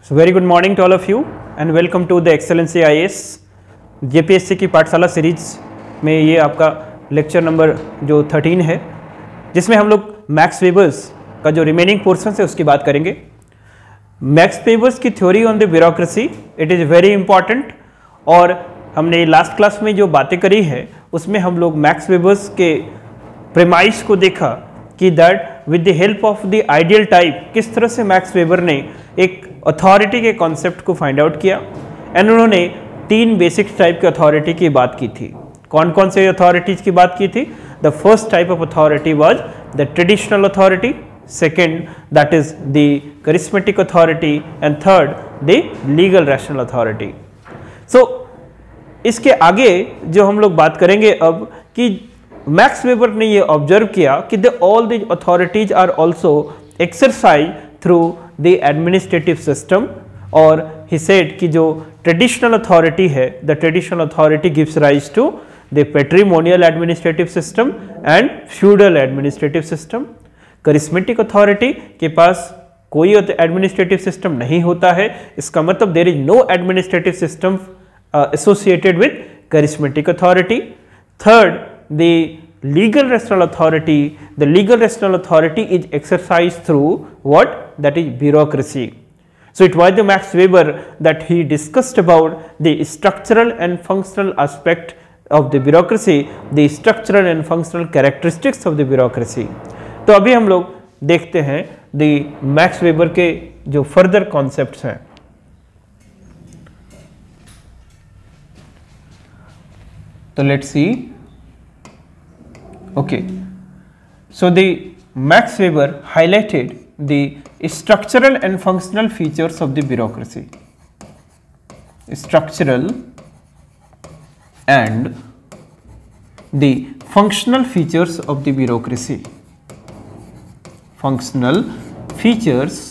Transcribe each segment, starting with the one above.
So very good morning to all of you and welcome to the Excellency IAS JPSC की पाठशाला series में ये आपका lecture number जो 13 है, जिसमें हम लोग मैक्स वेबर्स का जो रिमेनिंग पोर्शन है उसकी बात करेंगे। मैक्स वेबर्स की theory on the bureaucracy it is very important, और हमने लास्ट क्लास में जो बातें करी है उसमें हम लोग मैक्स वेबर्स के प्रेमाइस को देखा कि that with the help of the ideal type किस तरह से मैक्स वेबर ने एक अथॉरिटी के कॉन्सेप्ट को फाइंड आउट किया। एंड उन्होंने तीन बेसिक टाइप के अथॉरिटी की बात की थी। कौन कौन से अथॉरिटीज की बात की थी? The first type of authority was the traditional authority, second that is the charismatic authority, and third the legal rational authority. So इसके आगे जो हम लोग बात करेंगे अब कि मैक्स वेबर ने ये ऑब्जर्व किया कि the all the authorities are also exercise through the administrative system, और ही सेड कि जो ट्रेडिशनल अथॉरिटी है, the traditional authority gives rise to the patrimonial administrative system and feudal administrative system. Charismatic authority के पास कोई administrative system नहीं होता है, इसका मतलब there is no administrative system associated with charismatic authority. Third, the legal rational authority. The legal rational authority is exercised through what? That is bureaucracy. So it was the Max Weber that he discussed about the structural and functional aspect of the bureaucracy, the structural and functional characteristics of the bureaucracy. तो अभी हम लोग देखते हैं the Max Weber के जो further concepts हैं। So let's see. Okay, so the Max Weber highlighted the structural and functional features of the bureaucracy. Structural and the functional features of the bureaucracy. Functional features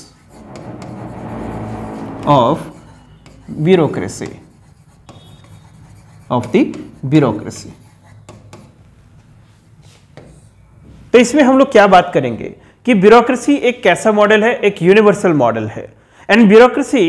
of bureaucracy. Of the bureaucracy. तो इसमें हम लोग क्या बात करेंगे कि bureaucracy एक कैसा मॉडल है? एक यूनिवर्सल मॉडल है। एंड ब्यूरोक्रेसी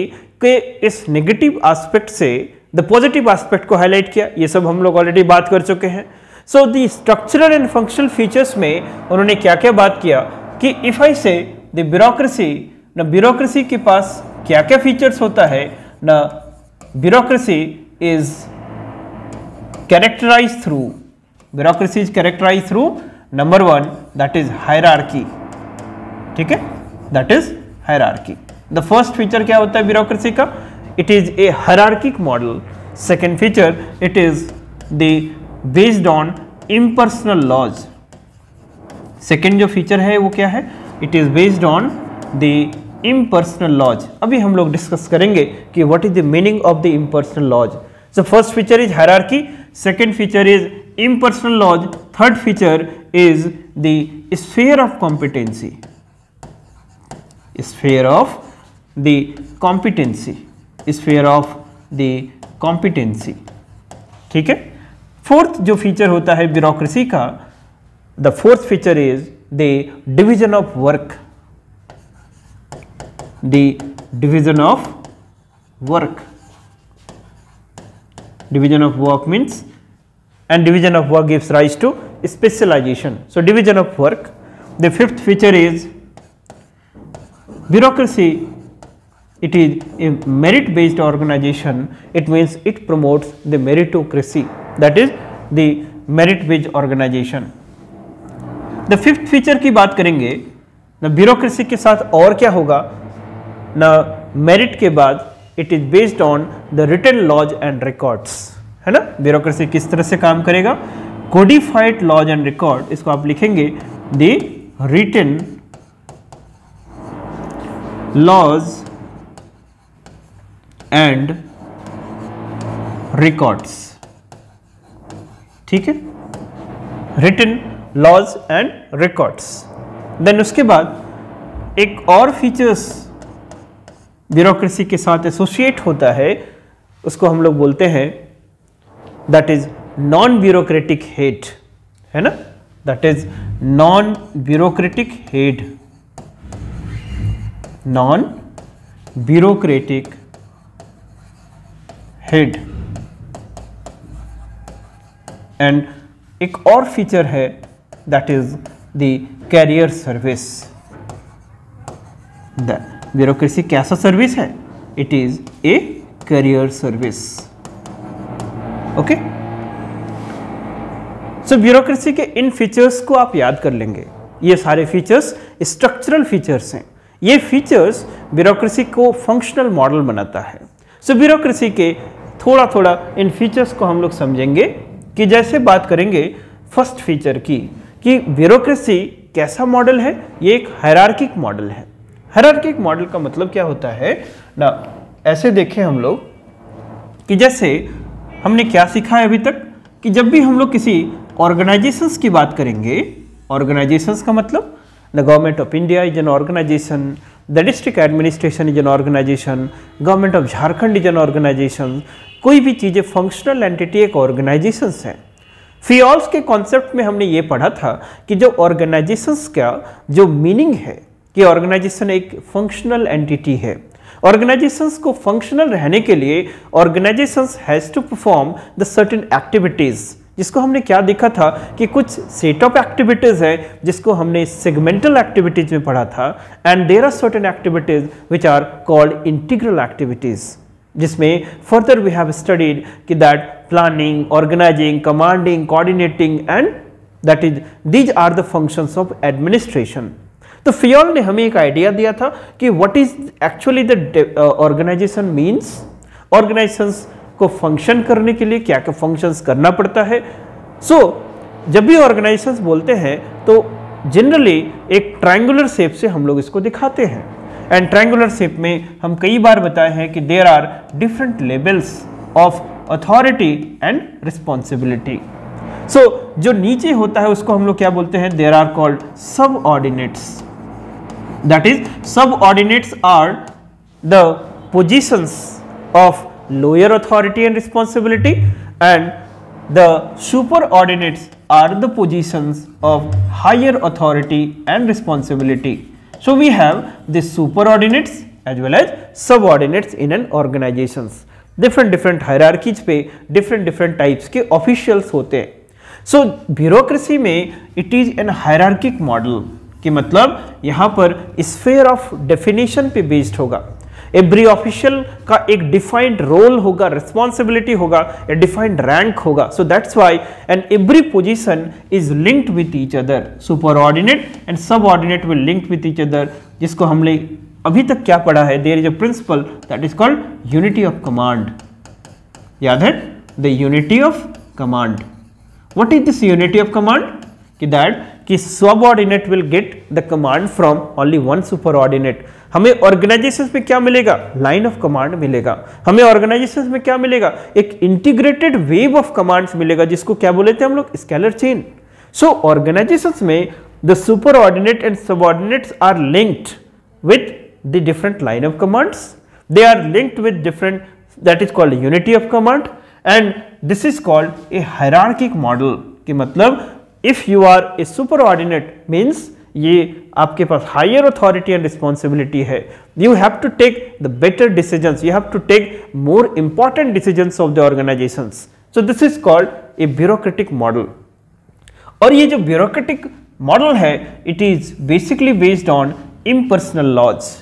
के इस नेगेटिव एस्पेक्ट से द पॉजिटिव एस्पेक्ट को हाईलाइट किया। ये सब हम लोग ऑलरेडी बात कर चुके हैं। So the structural and functional features में उन्होंने क्या क्या बात किया कि इफ आई से द ब्यूरोक्रेसी, न ब्यूरोक्रेसी के पास क्या क्या फीचर्स होता है, न bureaucracy is characterized through, bureaucracy is characterized through number one, that is hierarchy। ठीक है, that is hierarchy। the first feature क्या होता है ब्यूरोक्रेसी का? it is a hierarchic model। second feature, it is the based on impersonal laws। second जो feature है वो क्या है? it is based on the impersonal laws। अभी हम लोग डिस्कस करेंगे कि what is the meaning of the impersonal laws। so first feature is hierarchy, second feature is impersonal laws, third feature is the sphere of competency, sphere of the competency, sphere of the competency। ठीक है। Fourth जो feature होता है bureaucracy का, the fourth feature is the division of work. The division of work, division of work means, and division of work gives rise to specialization, so division of work। the fifth feature is bureaucracy, it is a merit based organization, it means it promotes the meritocracy, that is the merit based organization। the fifth feature की बात करेंगे ना, bureaucracy के साथ और क्या होगा ना, मेरिट के बाद it is based on the written laws and records, है ना। ब्यूरोक्रेसी किस तरह से काम करेगा? कोडिफाइड लॉज एंड रिकॉर्ड, इसको आप लिखेंगे the written laws and records. ठीक है, written laws and records. Then उसके बाद एक और फीचर्स ब्यूरोक्रेसी के साथ एसोसिएट होता है, उसको हम लोग बोलते हैं that is non bureaucratic head, है ना। That is non bureaucratic head, non bureaucratic head. And एक और फीचर है that is the career service. The bureaucracy कैसा सर्विस है? It is a career service. Okay, so bureaucracy के इन features को आप याद कर लेंगे। ये सारे फीचर्स स्ट्रक्चरल फीचर्स हैं। ये फीचर्स ब्यूरोक्रेसी को फंक्शनल मॉडल बनाता है। सो ब्यूरोक्रेसी के थोड़ा थोड़ा इन फीचर्स को हम लोग समझेंगे कि जैसे बात करेंगे फर्स्ट फीचर की कि ब्यूरोक्रेसी कैसा मॉडल है। ये एक हायरार्किक मॉडल है। हायरार्किक मॉडल का मतलब क्या होता है ना, ऐसे देखें हम लोग कि जैसे हमने क्या सीखा है अभी तक कि जब भी हम लोग किसी ऑर्गेनाइजेशंस की बात करेंगे, ऑर्गेनाइजेशंस का मतलब the government of India is an organization, the district administration is an organization, government of Jharkhand is an organization. कोई भी चीज़ें फंक्शनल एंटिटी एक ऑर्गेनाइजेशंस है। फियोल्स के कॉन्सेप्ट में हमने ये पढ़ा था कि जो ऑर्गेनाइजेशंस का जो मीनिंग है कि ऑर्गेनाइजेशन एक फंक्शनल एंटिटी है। ऑर्गेनाइजेशंस को फंक्शनल रहने के लिए organizations has to perform the certain activities, जिसको हमने क्या देखा था कि कुछ सेट ऑफ एक्टिविटीज है जिसको हमने सेगमेंटल एक्टिविटीज में पढ़ा था। And there are certain activities which are called integral activities, जिसमें फर्दर वी हैव स्टडीड कि that planning, organizing, commanding, coordinating and that is these are the functions of administration. तो Fayol ने हमें एक idea दिया था कि what is actually the organization means. Organizations को फंक्शन करने के लिए क्या क्या फंक्शंस करना पड़ता है। सो जब भी ऑर्गेनाइजेशंस बोलते हैं तो जनरली एक ट्रायंगुलर शेप से हम लोग इसको दिखाते हैं। एंड ट्रायंगुलर शेप में हम कई बार बताए हैं कि there are different levels of authority and responsibility. So जो नीचे होता है उसको हम लोग क्या बोलते हैं? There are called subordinates. That is subordinates are the positions of lower authority and responsibility and the superordinates are the positions of higher authority and responsibility. So we have the superordinates as well as subordinates in an organizations. different hierarchies पे different types के officials होते हैं। So bureaucracy में it is an hierarchic model कि मतलब यहाँ पर sphere of definition पे based होगा। एवरी ऑफिशियल का एक डिफाइंड रोल होगा, रिस्पॉन्सिबिलिटी होगा, ए डिफाइंड रैंक होगा। So that's why and every position is linked with each other. Superordinate and subordinate will link with each other, जिसको हमने अभी तक क्या पढ़ा है? There is a principle that is called unity of command. याद है? The unity of command. What is this unity of command? कि दैट कि subordinate will get the command from only one superordinate. हमें ऑर्गेनाइजेशंस में क्या मिलेगा? Line of command मिलेगा। हमें ऑर्गेनाइजेशंस में क्या मिलेगा? एक इंटीग्रेटेड वेव ऑफ कमांड्स मिलेगा, जिसको क्या बोले थे हम लोग? Scalar chain. सो ऑर्गेनाइजेशंस में the superordinate and subordinates are linked with the different line of commands. They are linked with different, that is called unity of command and this is called a hierarchic model. कि मतलब if you are a superordinate means ये आपके पास higher authority and responsibility है। You have to take the better decisions, you have to take more important decisions of the organizations. So this is called a bureaucratic model. और ये जो bureaucratic model है it is basically based on impersonal laws.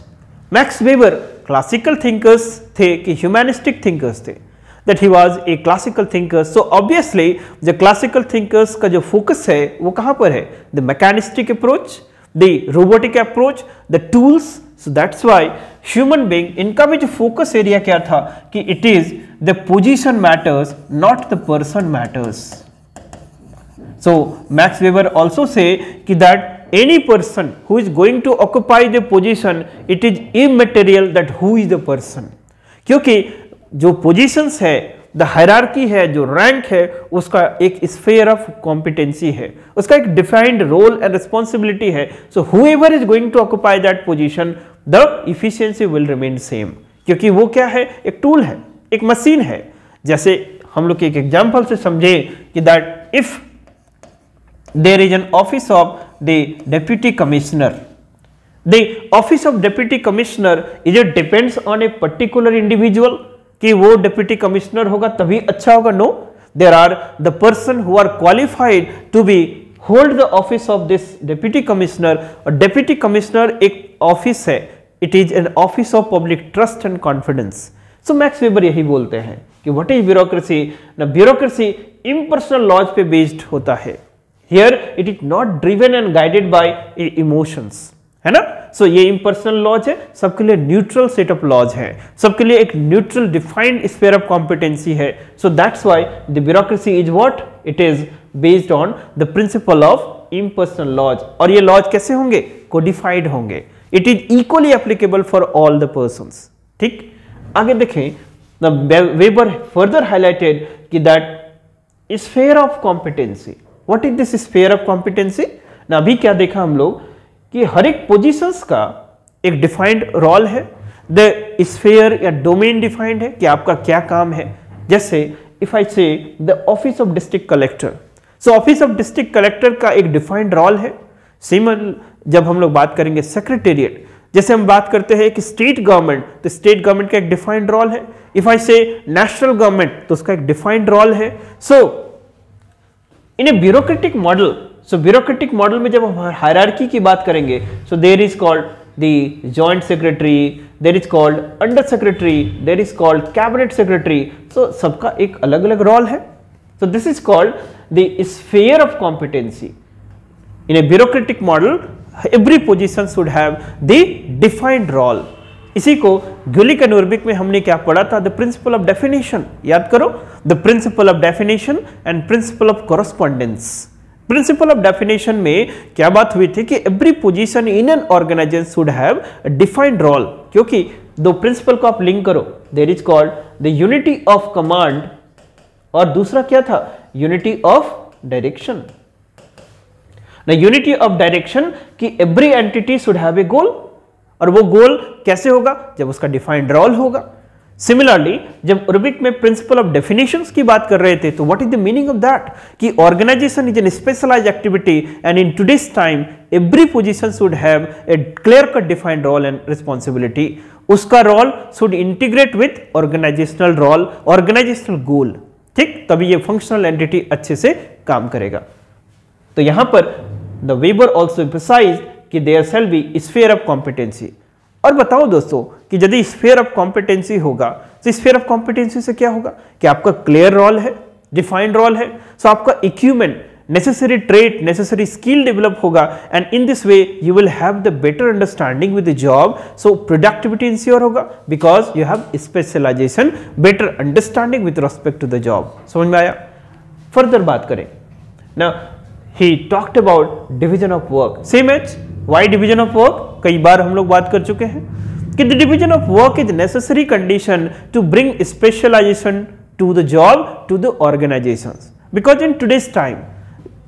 Max Weber classical thinkers थे कि humanistic thinkers थे, that he was a classical thinker. So obviously the classical thinkers का जो focus है वो कहाँ पर है? The mechanistic approach, the robotic approach, the tools. So that's why human being इनका भी जो focus area क्या था कि it is the position matters, not the person matters. So Max Weber also say कि that any person who is going to occupy the position, it is immaterial that who is the person. क्योंकि जो positions है, the hierarchy है, जो rank है, उसका एक sphere of competency है, उसका एक डिफाइंड रोल एंड रिस्पॉन्सिबिलिटी है। So whoever is going to occupy that position, the efficiency will remain same. क्योंकि वो क्या है? एक टूल है, एक मशीन है। जैसे हम लोग एक एग्जाम्पल से समझे कि that if there is an office of the deputy commissioner, the office of deputy commissioner is it depends on a particular individual कि वो डेप्यूटी कमिश्नर होगा तभी अच्छा होगा? No, there are the person who are qualified to be hold the office of this deputy commissioner. और deputy commissioner एक office है, it is an office of public trust and confidence. So Max Weber यही बोलते हैं कि what is bureaucracy? ना bureaucracy impersonal laws पे based होता है। Here it is not driven and guided by emotions, है ना? सो ये इम्पर्सनल लॉज है, सबके लिए न्यूट्रल सेट ऑफ लॉज है, सबके लिए एक neutral defined sphere of competency है। So that's why the bureaucracy is what it is based on the principle of impersonal laws. और ये लॉज कैसे होंगे? कोडिफाइड होंगे। It is equally applicable for all the persons. ठीक, आगे देखें, Weber further highlighted कि that sphere of competency, what is this sphere of competency? ना अभी क्या देखा हम लोग कि हर एक पोजीशंस का एक डिफाइंड रोल है, द स्फीयर या डोमेन डिफाइंड है कि आपका क्या काम है। जैसे इफ आई से the office of district collector, so office of district collector का एक डिफाइंड रोल है। सिमिलर जब हम लोग बात करेंगे सेक्रेटेरिएट, जैसे हम बात करते हैं कि स्टेट गवर्नमेंट, तो स्टेट गवर्नमेंट का एक डिफाइंड रोल है। If I say national government, तो उसका एक डिफाइंड रोल है। So in a bureaucratic model, so bureaucratic model में जब हम हायरार्की की बात करेंगे, so there is called the joint secretary, there is called under secretary, there is called cabinet secretary. So सबका एक अलग अलग रोल है। So this is called the sphere of competency. In a bureaucratic model every position should have the defined role. इसी को ग्युलिक and उर्बिक में हमने क्या पढ़ा था? द प्रिंसिपल ऑफ डेफिनेशन, याद करो, the principle of definition and principle of correspondence. Principle of definition में क्या बात हुई थी कि every position in an organisation should have a defined role, क्योंकि दो प्रिंसिपल को आप लिंक करो, there is called the unity of command, और दूसरा क्या था? Unity of direction. ना यूनिटी ऑफ डायरेक्शन कि every entity should have a goal, और वो गोल कैसे होगा? जब उसका डिफाइंड रोल होगा। सिमिलरली जब उर्बिक में प्रिंसिपल ऑफ डेफिनेशंस की बात कर रहे थे, तो what is the meaning of that? कि organisation is an specialised activity and in today's time every position should have a clear cut defined role and responsibility. उसका role should integrate with organisational role, organisational goal. ठीक, तभी ये functional entity अच्छे से काम करेगा। तो यहां पर द वेबर ऑल्सो एम्फसाइज्ड कि there shall be sphere of competency. और बताओ दोस्तों कि यदि स्फीयर ऑफ कॉम्पिटेंसी होगा, तो स्फीयर ऑफ कॉम्पिटेंसी से क्या होगा? कि आपका क्लियर रोल है, डिफाइंड रोल है, सो आपका equipment, necessary trait, necessary skill develop होगा, and in this way you will have the better understanding with the job. So productivity ensure होगा because you have specialisation, better understanding with respect to the job. समझ में आया? Further बात करें ना, he talked about division of work. Same as why division of work, कई बार हम लोग बात कर चुके हैं कि the division of work is necessary condition to bring specialization to the job, to the organizations, because in today's time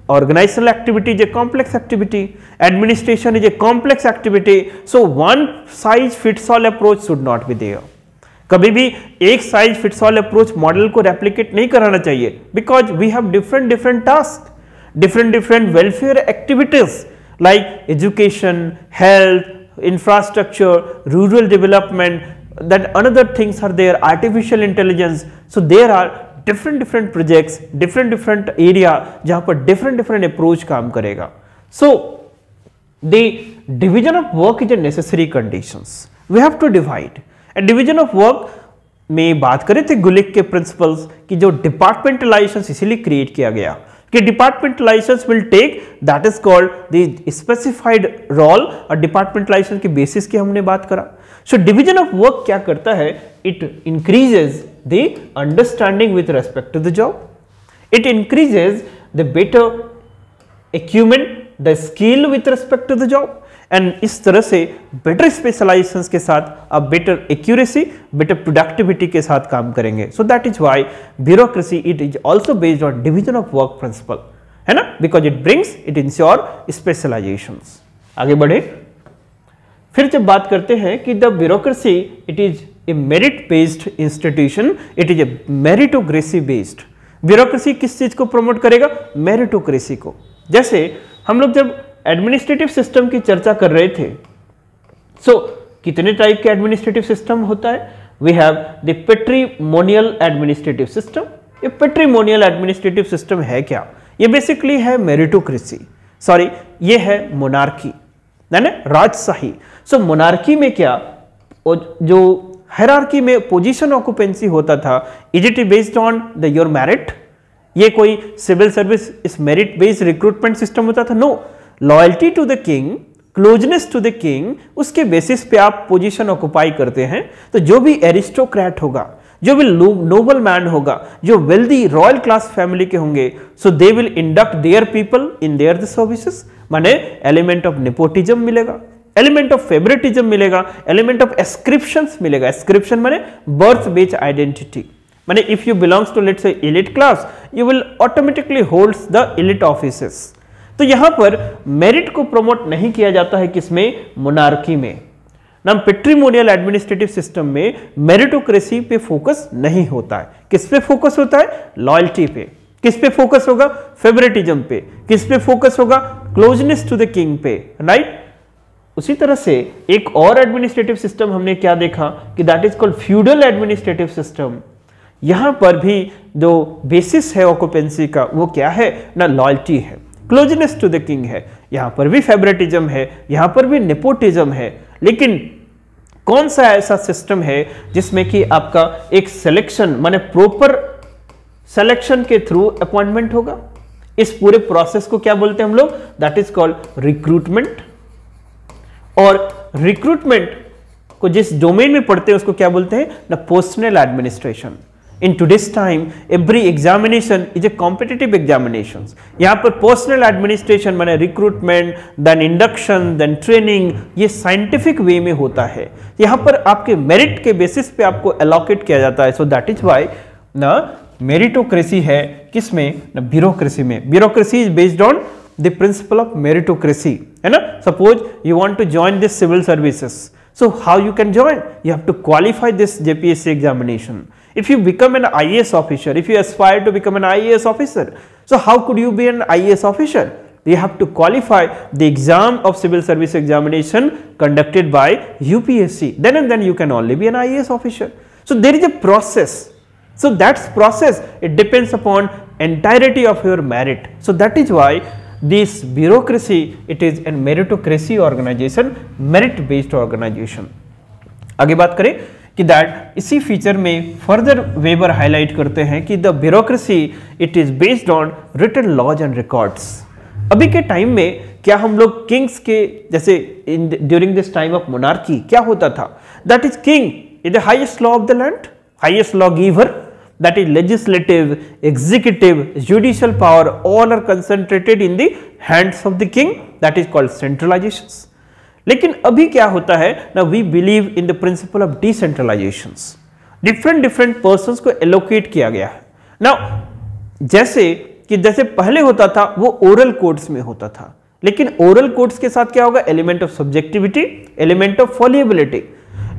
organizational activity is a complex activity, administration is a complex activity, so one size fits all approach should not be there. कभी भी एक size fits all approach model को replicate नहीं कराना चाहिए, because we have different task, different welfare activities like education, health, infrastructure, rural development, then another things are there, artificial intelligence. So there are different projects, different area जहां पर different approach काम करेगा. So the division of work is a necessary conditions. We have to divide. And division of work में बात करें थे गुलिक के principles की, जो डिपार्टमेंटलाइजेशन इसीलिए क्रिएट किया गया कि departmentalization will take that is called the specified role, और डिपार्टमेंटलाइजेशन के बेसिस की हमने बात करा. सो डिवीजन ऑफ वर्क क्या करता है, it increases the understanding with respect to the job, it increases the better acumen, the skill with respect to the job, and इस तरह से बेटर स्पेशलाइजेशन के साथ आप बेटर एक्यूरेसी, बेटर प्रोडक्टिविटी के साथ काम करेंगे. सो that is why bureaucracy it is also based on division of work principal, है ना, because it brings, it ensure specialisations. आगे बढ़े, फिर जब बात करते हैं कि the bureaucracy it is A merit based institution, it is A meritocracy based. Bureaucracy किस चीज को प्रमोट करेगा, मेरिटोक्रेसी को. जैसे हम लोग जब एडमिनिस्ट्रेटिव सिस्टम की चर्चा कर रहे थे कितने टाइप के एडमिनिस्ट्रेटिव सिस्टम होता है? We have the patrimonial administrative system. ये पैट्रिमोनियल एडमिनिस्ट्रेटिव सिस्टम है क्या? ये बेसिकली है मेरिटोक्रेसी, सॉरी ये है मोनार्की, यानी राजशाही। मोनार्की में क्या, जो हायरार्की में पोजीशन ऑक्यूपेंसी होता था, is it based on the your merit? ये कोई सिविल सर्विस इस मेरिट बेस्ड रिक्रूटमेंट सिस्टम होता था? No, loyalty to the king, closeness to the king, उसके बेसिस पे आप पोजीशन ऑक्युपाई करते हैं। तो जो भी एरिस्टोक्रेट होगा, जो भी नोबल मैन होगा, जो वेल्दी रॉयल क्लास फैमिली के होंगे, so they will induct their people in their services. माने एलिमेंट ऑफ नेपोटिज्म मिलेगा, एलिमेंट ऑफ फेवरेटिज्म मिलेगा, एलिमेंट ऑफ एस्क्रिप्शंस मिलेगा। एस्क्रिप्शन माने बर्थ बेस्ड आइडेंटिटी, माने if you belongs to let's say elite class, you will automatically holds the elite offices. तो यहां पर merit को प्रमोट नहीं किया जाता है, किसमें? मोनार्की में। नाम पैट्रिमोनियल एडमिनिस्ट्रेटिव सिस्टम में मेरिटोक्रेसी पे फोकस नहीं होता है। किस पे फोकस होता है? लॉयल्टी पे। किस पे फोकस होगा? फेवरेटिज्म पे। किस पे फोकस होगा? क्लोजनेस टू द किंग पे, राइट। उसी तरह से एक और एडमिनिस्ट्रेटिव सिस्टम हमने क्या देखा कि that is called feudal administrative system. यहां पर भी जो बेसिस है ऑक्यूपेंसी का वो क्या है ना? लॉयल्टी है, क्लोजनेस टू द किंग है। यहां पर भी फेवरेटिज्म है, यहां पर भी नेपोटिज्म है। लेकिन कौन सा ऐसा सिस्टम है जिसमें कि आपका एक सिलेक्शन माने प्रॉपर सिलेक्शन के थ्रू अपॉइंटमेंट होगा? इस पूरे प्रोसेस को क्या बोलते हैं हम लोग? That is called recruitment. और रिक्रूटमेंट को जिस डोमेन में पढ़ते हैं उसको क्या बोलते हैं? The personal administration. In today's time, every examination is a competitive examinations. यहाँ पर पर्सनल एडमिनिस्ट्रेशन माने recruitment, then induction, then training, ये साइंटिफिक वे में होता है। यहाँ पर आपके मेरिट के बेसिस पे आपको एलोकेट किया जाता है। सो दैट इज वाई ना मेरिटोक्रेसी है किसमें? ना ब्यूरोक्रेसी में। Bureaucracy is based on the principle of meritocracy, है ना। Suppose you want to join this civil services, so how you can join? You have to qualify this JPSC examination. If you become an IAS officer, if you aspire to become an IAS officer, so how could you be an IAS officer? You have to qualify the exam of civil service examination conducted by UPSC. Then and then you can only be an IAS officer. So there is a process. So that's process. It depends upon entirety of your merit. So that is why this bureaucracy, it is a meritocracy organization, merit based organization. आगे बात करें कि that इसी feature में further weber highlight करते हैं कि the bureaucracy it is based on written laws and records. अभी के टाइम में क्या हम लोग किंग्स के जैसे during this time of monarchy क्या होता था? That is king is the highest law of the land, highest law giver, that is legislative, executive, judicial power, all are concentrated in the hands of the king. That is called centralizations. लेकिन अभी क्या होता है ना? we believe in the principle of decentralizations. different persons को allocate किया गया है। Now जैसे पहले होता था वो oral codes में होता था, लेकिन oral codes के साथ क्या होगा? element of subjectivity, element of fallibility।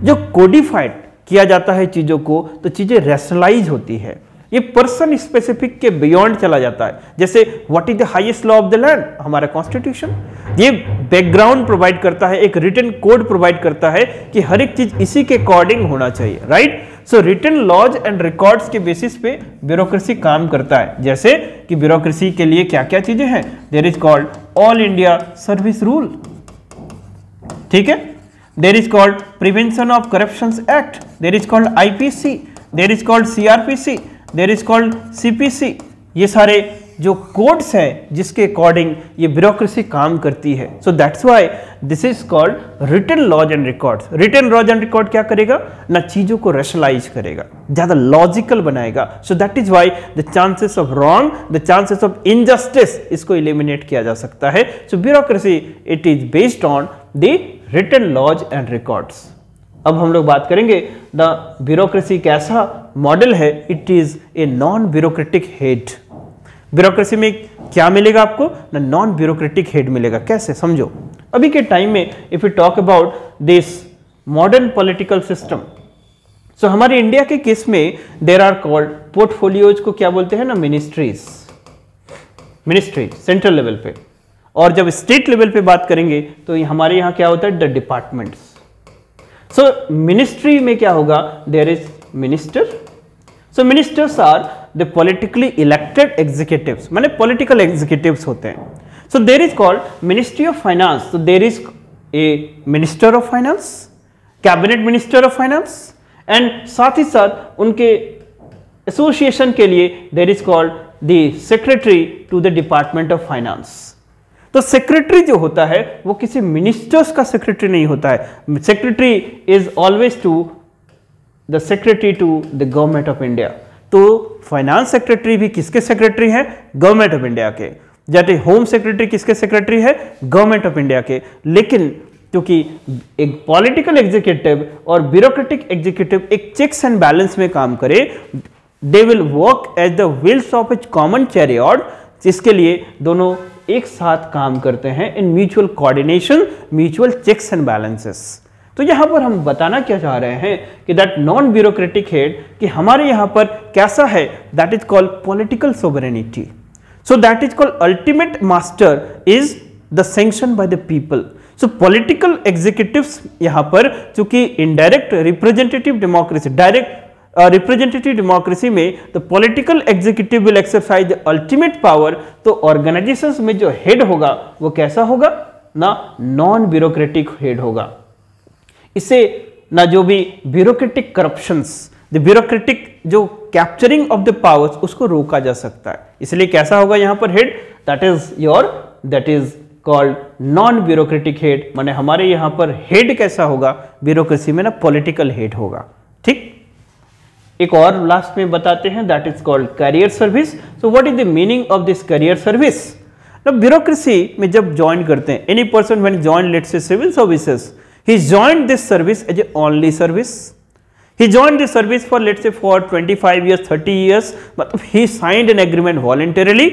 जो codified किया जाता है चीजों को तो चीजें रैशनलाइज होती है। ये पर्सन स्पेसिफिक के बियॉन्ड चला जाता है। जैसे what is the highest law of the land? हमारा कॉन्स्टिट्यूशन। ये बैकग्राउंड प्रोवाइड करता है, एक रिटन कोड प्रोवाइड करता है कि हर एक चीज इसी के अकॉर्डिंग होना चाहिए, right. So written laws and records के बेसिस पे ब्यूरोक्रेसी काम करता है। जैसे कि ब्यूरोक्रेसी के लिए क्या क्या चीजें हैं? There is called all India service rule, ठीक है। There is called Prevention of Corruptions Act. There is called IPC. There is called CRPC. There is called CPC. ये सारे जो कोड्स हैं जिसके अकॉर्डिंग ये ब्यूरोक्रेसी काम करती है। So that's why this is called written laws and records. Written laws and record क्या करेगा ना? चीजों को रैशनलाइज करेगा, ज्यादा लॉजिकल बनाएगा। So that is why the chances of wrong, the chances of injustice, इसको एलिमिनेट किया जा सकता है। So bureaucracy it is based on the written laws and records. अब हम लोग बात करेंगे द ब्यूरोक्रेसी कैसा मॉडल है। It is a non bureaucratic head. Bureaucracy में क्या मिलेगा आपको ना? नॉन ब्यूरोक्रेटिक हेड मिलेगा। कैसे? समझो। अभी के टाइम में if you talk about this modern political system, so हमारे इंडिया के केस में देयर आर कॉल्ड पोर्टफोलियोज को क्या बोलते हैं ना? मिनिस्ट्रीज। मिनिस्ट्री सेंट्रल लेवल पे, और जब स्टेट लेवल पे बात करेंगे तो हमारे यहाँ क्या होता है? The departments. सो मिनिस्ट्री में क्या होगा, there is minister. So ministers are the politically elected executives, माने पॉलिटिकल एग्जीक्यूटिव्स होते हैं. So there is called ministry of finance. So there is a minister of finance, cabinet minister of finance, and साथ ही साथ उनके association के लिए there is called the secretary to the department of finance. तो secretary जो होता है वो किसी मिनिस्टर्स का सेक्रेटरी नहीं होता है. Secretary is always to the secretary to the government of India. तो फाइनेंस सेक्रेटरी भी किसके सेक्रेटरी है, गवर्नमेंट ऑफ इंडिया के. जैसे होम सेक्रेटरी किसके सेक्रेटरी है, गवर्नमेंट ऑफ इंडिया के. लेकिन क्योंकि एक पॉलिटिकल एग्जीक्यूटिव और ब्यूरोक्रेटिक एग्जीक्यूटिव एक चेक्स एंड बैलेंस में काम करे, they will work as the wheels of a common chariot, जिसके लिए दोनों एक साथ काम करते हैं in mutual coordination, mutual checks and balances. तो यहां पर हम बताना क्या चाह रहे हैं कि दैट नॉन ब्यूरोक्रेटिक हेड कि हमारे यहां पर कैसा है, that is called political sovereignty. So that is called ultimate master is the sanction by the people. So political executives यहां पर चूंकि indirect representative democracy, direct representative democracy में the political executive will exercise the ultimate power. तो organisations में जो head होगा वो कैसा होगा ना, नॉन ब्यूरोक्रेटिक हेड होगा. इससे ना जो भी ब्यूरोक्रेटिक करप्शंस, द ब्यूरोक्रेटिक जो कैप्चरिंग ऑफ द पावर्स उसको रोका जा सकता है. इसलिए कैसा होगा यहां पर head, that is called non bureaucratic head. माने हमारे यहां पर हेड कैसा होगा, ब्यूरोक्रेसी में ना पॉलिटिकल हेड होगा. ठीक, एक और लास्ट में बताते हैं, that is called career service. So what is the meaning of this career service. Bureaucracy में जब ज्वाइन करते हैं, any person when join let's say civil services, he joined this service as a only service. He joined this service for let's say for 25 years, 30 years, but he signed an agreement voluntarily,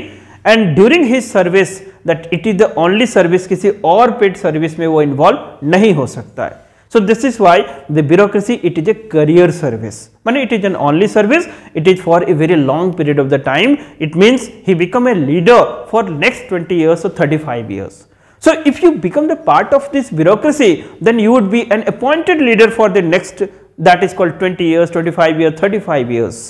and during his service that it is the only service, किसी और paid service में वो involve नहीं हो सकता है. So this is why the bureaucracy, it is a career service. माने it is an only service, it is for a very long period of the time. It means he become a leader for next 20 years or 35 years. So if you become the part of this bureaucracy, then you would be an appointed leader for the next, that is called 20 years, 25 years, 35 years.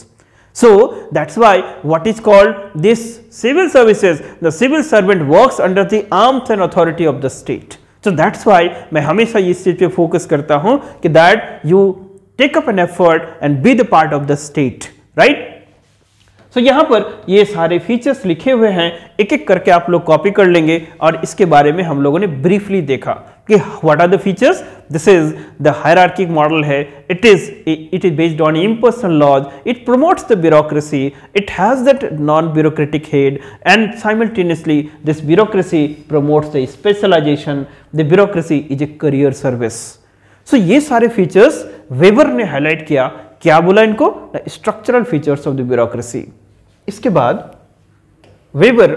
So that's why what is called this civil services, the civil servant works under the arms and authority of the state. So that's why मैं हमेशा इस चीज पे focus करता हूं कि that you take up an effort and be the part of the state, right? तो यहां पर ये सारे फीचर्स लिखे हुए हैं, एक एक करके आप लोग कॉपी कर लेंगे और इसके बारे में हम लोगों ने ब्रीफली देखा कि what are the features. This is the hierarchic model है. It is based on impersonal laws. It promotes the bureaucracy. It has that non bureaucratic head, and simultaneously this bureaucracy promotes the specialisation. The bureaucracy is a career service. So ये सारे features weber ने highlight किया. क्या बोला इनको, structural features of the bureaucracy. इसके बाद Weber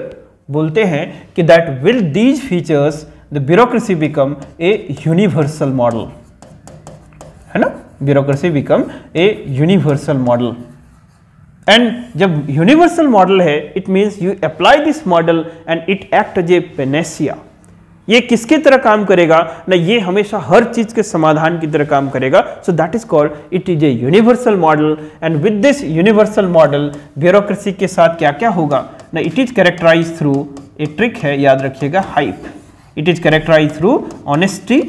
बोलते हैं कि that will these features the bureaucracy become a universal model, है ना. Bureaucracy become a universal model. And जब यूनिवर्सल मॉडल है, it means you apply this model and it act as a panacea. ये किसकी तरह काम करेगा ना, ये हमेशा हर चीज के समाधान की तरह काम करेगा. So that is called it is a universal model. And with this universal model bureaucracy के साथ क्या क्या होगा ना, it is characterize through, a trick है याद रखिएगा, hype. It is characterize through honesty.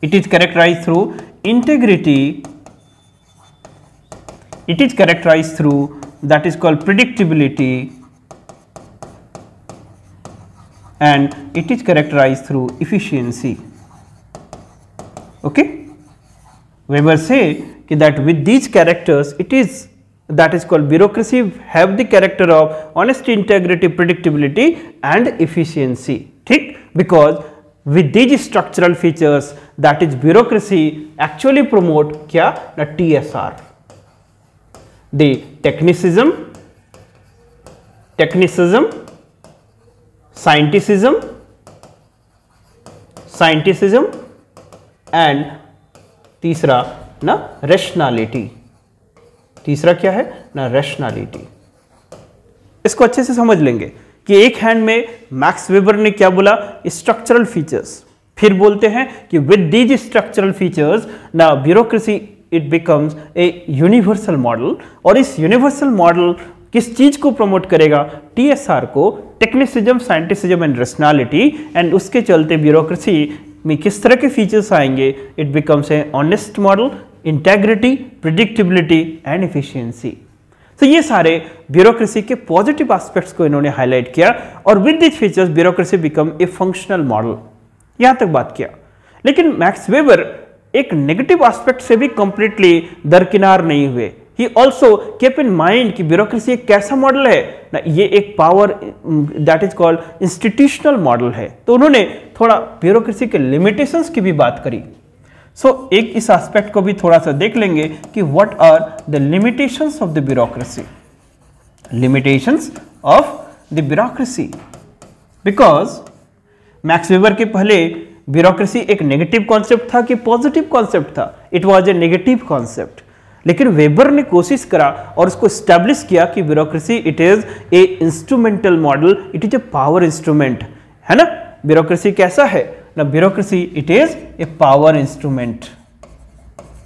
It is characterize through integrity. It is characterize through, that is called predictability, and it is characterized through efficiency. Okay, Weber say that with these characters, it is, that is called bureaucracy have the character of honesty, integrity, predictability and efficiency. ठीक, because with these structural features, that is bureaucracy actually promote क्या ना TSR, the technicism, scientism and तीसरा ना rationality. तीसरा क्या है ना, rationality. इसको अच्छे से समझ लेंगे कि एक हैंड में मैक्स वेबर ने क्या बोला, स्ट्रक्चरल फीचर्स, फिर बोलते हैं कि विद दीज स्ट्रक्चरल फीचर्स ना bureaucracy it becomes a universal model. और इस यूनिवर्सल मॉडल किस चीज को प्रमोट करेगा? टीएसआर को, टेक्निसिज्म, साइंटिसिज्म एंड रेशनैलिटी। एंड उसके चलते ब्यूरोक्रेसी में किस तरह के फीचर्स आएंगे? It becomes a honest model, integrity, predictability and efficiency. तो ये सारे ब्यूरोक्रेसी के पॉजिटिव एस्पेक्ट्स को इन्होंने हाईलाइट किया और with this features bureaucracy become A functional model. यहां तक बात किया। लेकिन मैक्स वेबर एक नेगेटिव एस्पेक्ट से भी कंप्लीटली दरकिनार नहीं हुए। He also keep in mind कि ब्यूरोक्रेसी एक कैसा मॉडल है ना, ये एक power that is called institutional model है। तो उन्होंने थोड़ा ब्यूरोक्रेसी के लिमिटेशंस की भी बात करी। सो एक इस एस्पेक्ट को भी थोड़ा सा देख लेंगे कि what are the limitations of the bureaucracy. Limitations of the bureaucracy, because Max Weber के पहले ब्यूरोक्रेसी एक नेगेटिव कॉन्सेप्ट था कि पॉजिटिव कॉन्सेप्ट था? It was a negative concept. लेकिन वेबर ने कोशिश करा और उसको स्टैब्लिश किया कि bureaucracy it is a instrumental model, it is a power instrument, है ना। ब्यूरोक्रेसी कैसा है ना? Bureaucracy it is a power instrument.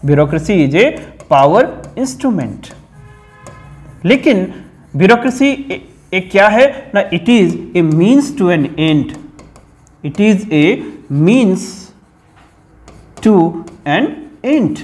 Bureaucracy is a power instrument. लेकिन ब्यूरोक्रेसी एक क्या है ना? It is a means to an end. It is a means to an end.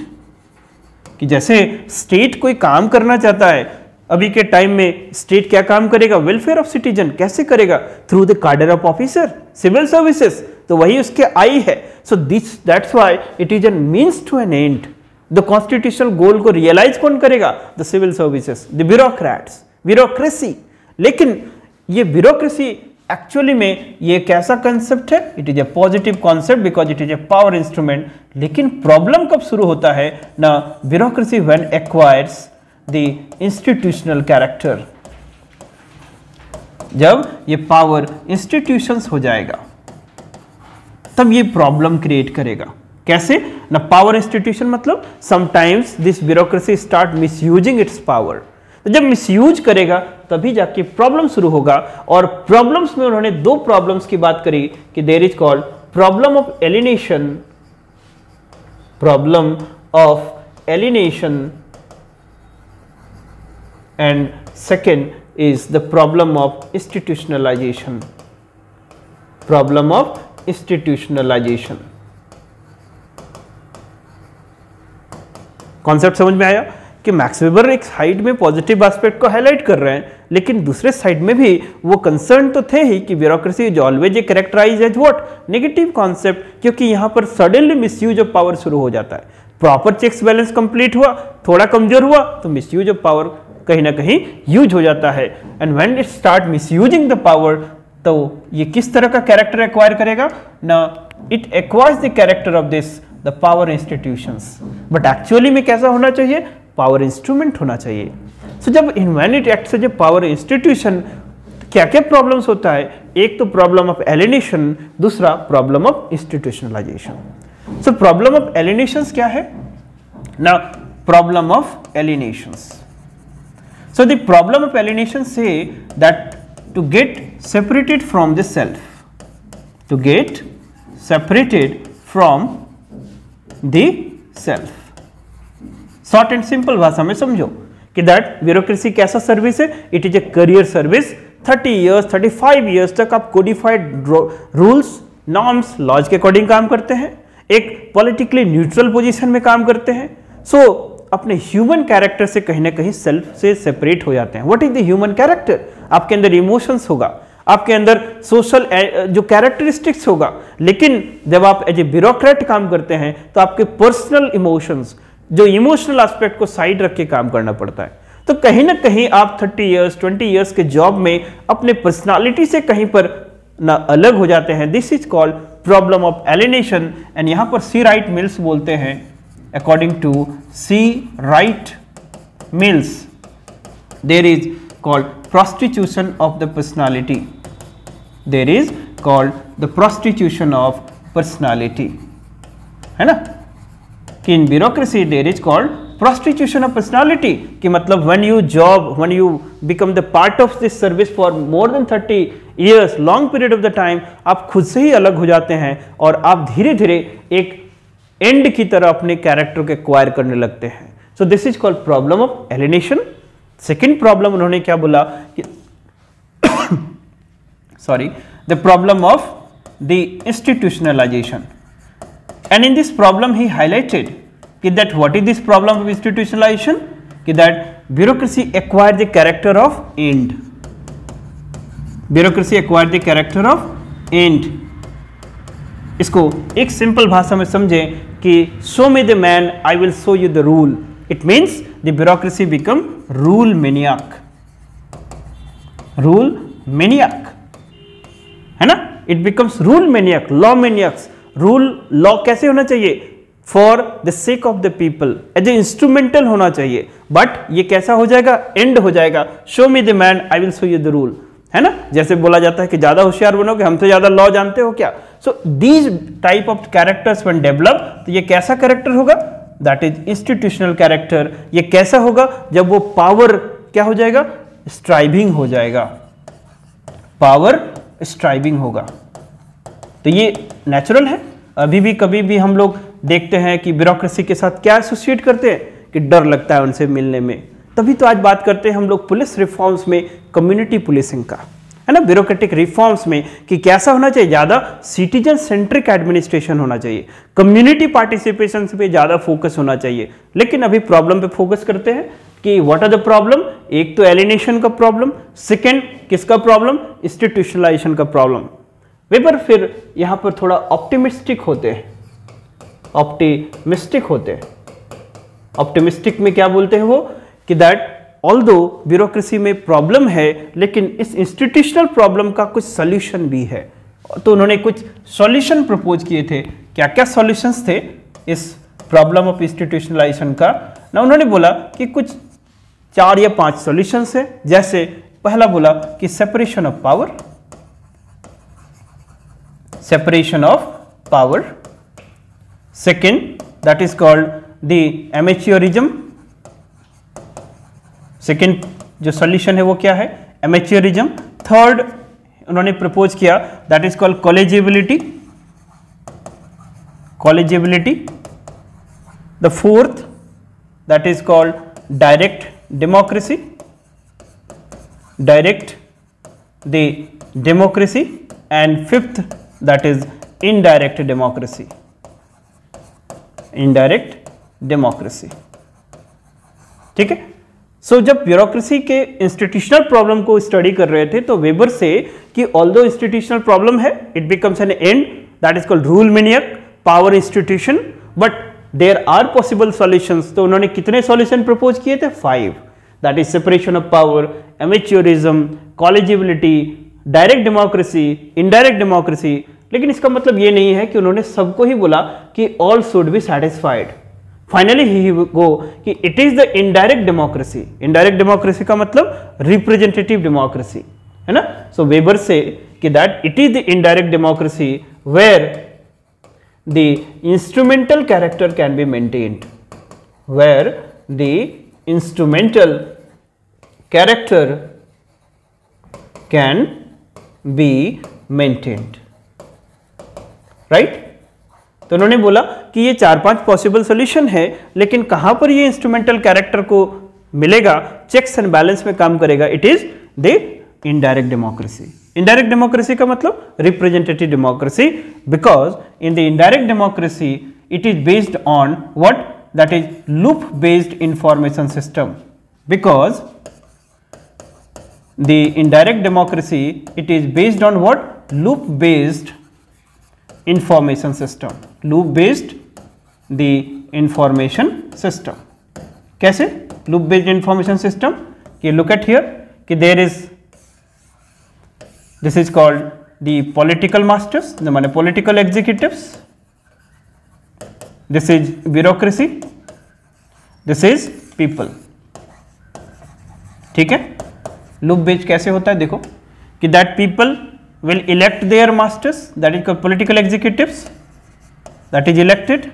कि जैसे स्टेट कोई काम करना चाहता है, अभी के टाइम में स्टेट क्या काम करेगा? Welfare of citizen. कैसे करेगा? Through the cadre of officer, civil services. तो वही उसके आई है। So this that's why it is an means to an end. The constitutional goal को रियलाइज कौन करेगा? The civil services, the bureaucrats, bureaucracy. लेकिन ये ब्यूरोक्रेसी एक्चुअली में ये कैसा कंसेप्ट है? It is a positive concept because it is a power instrument. लेकिन प्रॉब्लम कब शुरू होता है ना? Bureaucracy when acquires the institutional character. जब ये पावर इंस्टीट्यूशंस हो जाएगा तब ये प्रॉब्लम क्रिएट करेगा। कैसे ना? पावर इंस्टीट्यूशन मतलब sometimes this bureaucracy start misusing it's power. तो जब मिसयूज करेगा तभी जाके प्रॉब्लम शुरू होगा। और प्रॉब्लम्स में उन्होंने दो प्रॉब्लम्स की बात करी कि there is called problem of alienation, problem of alienation, and second is the problem of institutionalization. Problem of institutionalization. Concept समझ में आया कि मैक्स वेबर एक साइड में पॉजिटिव एस्पेक्ट को हाईलाइट कर रहे हैं, लेकिन दूसरे साइड में भी वो कंसर्न तो थे ही कि bureaucracy is always a characterize as what? Negative concept. क्योंकि यहां पर सडनली मिसयूज ऑफ पावर शुरू हो जाता है। प्रॉपर चेक्स बैलेंस कंप्लीट हुआ, थोड़ा कमजोर हुआ तो मिसयूज ऑफ पावर कहीं ना कहीं यूज हो जाता है। And when it start misusing the power, तो ये किस तरह का कैरेक्टर एक्वायर करेगा ना? It acquires the character of this the power institutions. But actually में कैसा होना चाहिए? पावर इंस्ट्रूमेंट होना चाहिए। सो जब when it acts as a power institution, क्या क्या प्रॉब्लम्स होता है? एक तो प्रॉब्लम ऑफ एलिनेशन, दूसरा problem of institutionalisation. So problem of alienations क्या है ना? Problem of alienations. So the problem of alienation say that to get separated from the self, to get separated from the self. Short and simple भाषा में समझो कि that bureaucracy कैसा service है? It is a career service. 30 years 35 years तक आप codified rules, norms, laws के according काम करते हैं, एक पॉलिटिकली न्यूट्रल पोजीशन में काम करते हैं। सो अपने ह्यूमन कैरेक्टर से कहीं ना कहीं सेल्फ से सेपरेट हो जाते हैं। What is the human character? आपके अंदर इमोशंस होगा, आपके अंदर सोशल जो कैरेक्टरिस्टिक्स होगा। लेकिन जब आप एज ए ब्यूरोक्रेट काम करते हैं तो आपके पर्सनल इमोशंस, जो इमोशनल एस्पेक्ट को साइड रख के काम करना पड़ता है। तो कहीं ना कहीं आप 30 इयर्स 20 इयर्स के जॉब में अपने पर्सनालिटी से कहीं पर ना अलग हो जाते हैं। This is called problem of alienation. And यहां पर सी राइट मिल्स बोलते हैं, according to C Wright Mills, there is called prostitution of the personality. There is called the prostitution of personality, है ना। कि in bureaucracy there is called prostitution of personality कि मतलब when you become the part of this service for more than 30 years, long period of the time, आप खुद से ही अलग हो जाते हैं और आप धीरे धीरे एक एंड की तरह अपने कैरेक्टर को एक्वायर करने लगते हैं. So this is called problem of alienation. Second problem उन्होंने क्या बोला कि sorry, the problem of the institutionalization. And in this problem he highlighted कि that what is this problem of institutionalization, कि that bureaucracy acquire the character of end. Bureaucracy acquire the character of end. इसको एक simple भाषा में समझें कि show me the man, I will show you the rule. It means the bureaucracy become rule maniac. Rule maniac, है ना? It becomes rule maniac, law maniacs. Rule law कैसे होना चाहिए? For the sake of the people, as a instrumental होना चाहिए. But ये कैसा हो जाएगा? एंड हो जाएगा. Show me the man, I will show you the rule, है ना? जैसे बोला जाता है कि ज्यादा होशियार बनोगे, हमसे ज्यादा लॉ जानते हो क्या. So these type of characters when develop, तो ये कैसा कैरेक्टर होगा? That is institutional character. ये कैसा होगा? जब वो पावर क्या हो जाएगा? स्ट्राइविंग हो जाएगा. पावर स्ट्राइविंग होगा. तो ये नेचुरल है. अभी भी कभी भी हम लोग देखते हैं कि ब्यूरोक्रेसी के साथ क्या एसोसिएट करते हैं कि डर लगता है उनसे मिलने में. तभी तो आज बात करते हैं हम लोग पुलिस रिफॉर्म्स में कम्युनिटी पुलिसिंग का, है ना, ब्यूरोक्रेटिक रिफॉर्म्स में कि कैसा होना चाहिए. ज़्यादा सिटीजन सेंट्रिक एडमिनिस्ट्रेशन होना चाहिए, कम्युनिटी पार्टिसिपेशन पे ज़्यादा फोकस होना चाहिए. लेकिन अभी प्रॉब्लम पे फोकस करते हैं कि व्हाट आर द प्रॉब्लम. एक तो एलिनेशन का प्रॉब्लम, सेकेंड किसका प्रॉब्लम? इंस्टीट्यूशनलाइजेशन का प्रॉब्लम. वेबर फिर यहाँ पर थोड़ा ऑप्टिमिस्टिक होते हैं. ऑप्टिमिस्टिक होते हैं. ऑप्टिमिस्टिक में क्या बोलते हैं वो कि दैट ऑल्दो ब्यूरोक्रेसी में प्रॉब्लम है, लेकिन इस इंस्टीट्यूशनल प्रॉब्लम का कुछ सॉल्यूशन भी है. तो उन्होंने कुछ सॉल्यूशन प्रपोज किए थे. क्या क्या सॉल्यूशंस थे इस प्रॉब्लम ऑफ इंस्टीट्यूशनलाइजेशन का? ना उन्होंने बोला कि कुछ 4 या 5 सॉल्यूशंस है. जैसे पहला बोला कि separation of power. Separation of power. Second, that is called the amateurism. Second जो solution है वो क्या है? Amateurism. Third उन्होंने propose किया, that is called collegibility. Collegibility. The fourth, that is called direct democracy. Direct the democracy. And fifth, that is indirect democracy. Indirect democracy. ठीक है. सो जब ब्यूरोक्रेसी के इंस्टीट्यूशनल प्रॉब्लम को स्टडी कर रहे थे तो वेबर से कि ऑल्दो इंस्टीट्यूशनल प्रॉब्लम है, it becomes an end, that is called rule maniac, power institution, but there are possible solutions. तो उन्होंने कितने सॉल्यूशन प्रपोज किए थे? 5. That is separation of power, amateurism, collegiality, direct democracy, indirect democracy. लेकिन इसका मतलब ये नहीं है कि उन्होंने सबको ही बोला कि all should be satisfied. Finally he go कि it is the indirect democracy. Indirect democracy का मतलब रिप्रेजेंटेटिव डेमोक्रेसी, है ना. सो वेबर से कि that it is the indirect democracy where the instrumental character can be maintained. Where the instrumental character can be maintained. Right. तो उन्होंने बोला कि ये 4-5 पॉसिबल सॉल्यूशन है, लेकिन कहां पर ये इंस्ट्रूमेंटल कैरेक्टर को मिलेगा, चेक्स एंड बैलेंस में काम करेगा? It is the indirect democracy. Indirect democracy का मतलब representative democracy, because in the indirect democracy it is based on what? That is loop based information system. Because the indirect democracy, it is based on what? Loop based information system. Loop based the information system. कैसे? Loop based information system कि look at here कि there is, this is called the political masters, the माने political executives. This is bureaucracy. This is people. ठीक है. Loop based कैसे होता है? देखो कि that people will elect their masters, that is called political executives, that is elected.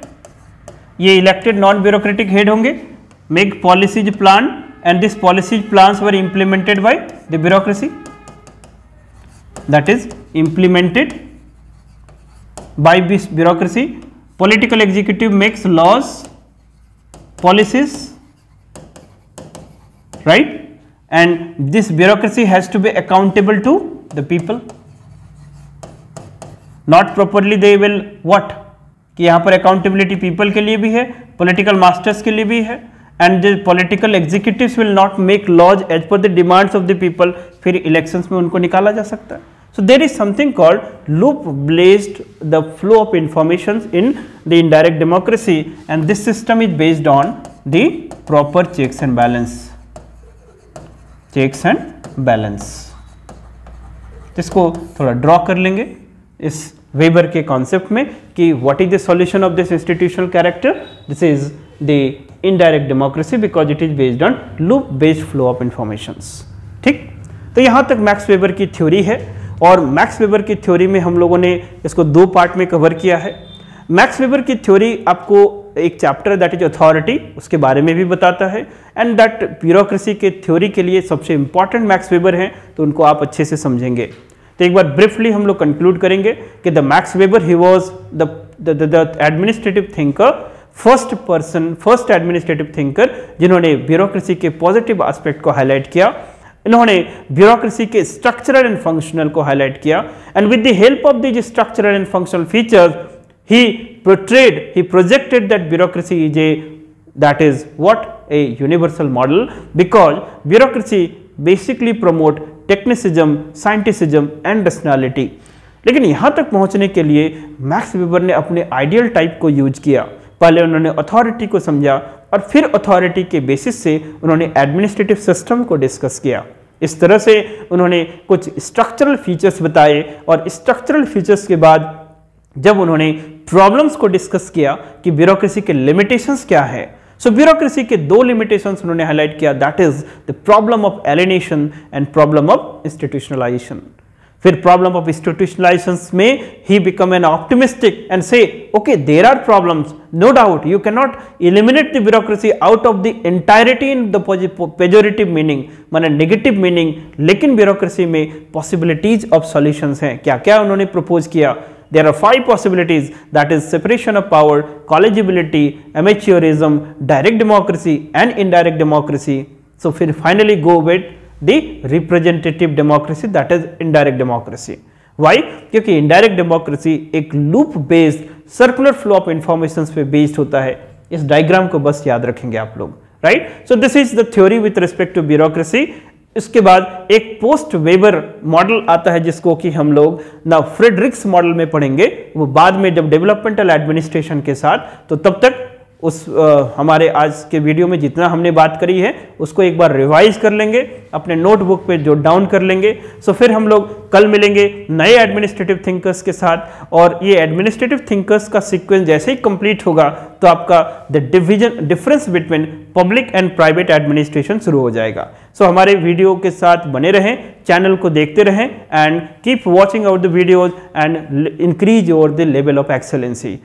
ये elected non bureaucratic head होंगे make policies plan and these policies plans were implemented by the bureaucracy, that is implemented by this bureaucracy. Political executive makes laws, policies, right, and this bureaucracy has to be accountable to the people. Not properly they will what, कि यहाँ पर accountability people के लिए भी है, political masters के लिए भी है, and the political executives will not make laws as per the demands of the people, फिर elections में उनको निकाला जा सकता है. So there is something called loop-based the flow of informations in the indirect democracy, and this system is based on the proper checks and balance. Checks and balance. इसको थोड़ा draw कर लेंगे इस वेबर के कॉन्सेप्ट में कि what is the solution of this institutional character. This is the indirect democracy because it is based on loop based flow of informations. ठीक, तो यहां तक मैक्स वेबर की थ्योरी है और मैक्स वेबर की थ्योरी में हम लोगों ने इसको दो पार्ट में कवर किया है. मैक्स वेबर की थ्योरी आपको एक चैप्टर दैट इज अथॉरिटी उसके बारे में भी बताता है, एंड दैट ब्यूरोक्रेसी के थ्योरी के लिए सबसे इंपॉर्टेंट मैक्स वेबर हैं, तो उनको आप अच्छे से समझेंगे. तो एक बार ब्रीफली हम लोग कंक्लूड करेंगे कि the max weber he was the administrative thinker, first administrative thinker जिन्होंने ब्यूरोक्रेसी के पॉजिटिव एस्पेक्ट को हाईलाइट किया. इन्होंने ब्यूरोक्रेसी के स्ट्रक्चरल एंड फंक्शनल को हाईलाइट किया, and with the help of the structural and functional features he projected that bureaucracy is a universal model, because bureaucracy basically promote technicism, scienticism and rationality. लेकिन यहाँ तक पहुँचने के लिए max weber ने अपने आइडियल टाइप को यूज किया. पहले उन्होंने अथॉरिटी को समझा और फिर अथॉरिटी के बेसिस से उन्होंने एडमिनिस्ट्रेटिव सिस्टम को डिस्कस किया. इस तरह से उन्होंने कुछ स्ट्रक्चरल फीचर्स बताए, और स्ट्रक्चरल फीचर्स के बाद जब उन्होंने प्रॉब्लम्स को डिस्कस किया कि ब्यूरोक्रेसी के लिमिटेशंस क्या है, सो ब्यूरोक्रेसी के दो लिमिटेशंस उन्होंने हाईलाइट किया, that is the problem of alienation and problem of institutionalisation. फिर प्रॉब्लम ऑफ इंस्टीट्यूशनलाइजेशन में he become an optimistic and say okay there are problems, no doubt you can not eliminate the bureaucracy out of the entirety in the pejorative meaning, माने negative meaning, लेकिन bureaucracy में possibilities of solutions हैं. क्या क्या उन्होंने propose किया? There are 5 possibilities, that is separation of power, collegibility, amateurism, direct democracy and indirect democracy. So finally go with the representative democracy, that is indirect democracy. Why? क्योंकि indirect democracy एक loop based circular flow of informations पे based होता है. इस diagram को बस याद रखेंगे आप लोग, right? So this is the theory with respect to bureaucracy. इसके बाद एक पोस्ट वेबर मॉडल आता है जिसको कि हम लोग ना फ्रेडरिक्स मॉडल में पढ़ेंगे, वो बाद में जब डेवलपमेंटल एडमिनिस्ट्रेशन के साथ. तो तब तक उस हमारे आज के वीडियो में जितना हमने बात करी है उसको एक बार रिवाइज कर लेंगे, अपने नोटबुक पे जॉट डाउन कर लेंगे. सो फिर हम लोग कल मिलेंगे नए एडमिनिस्ट्रेटिव थिंकर्स के साथ, और ये एडमिनिस्ट्रेटिव थिंकर्स का सीक्वेंस जैसे ही कंप्लीट होगा तो आपका the difference between public and private administration शुरू हो जाएगा. सो हमारे वीडियो के साथ बने रहें, चैनल को देखते रहें, and keep watching out the videos and increase your the level of excellency.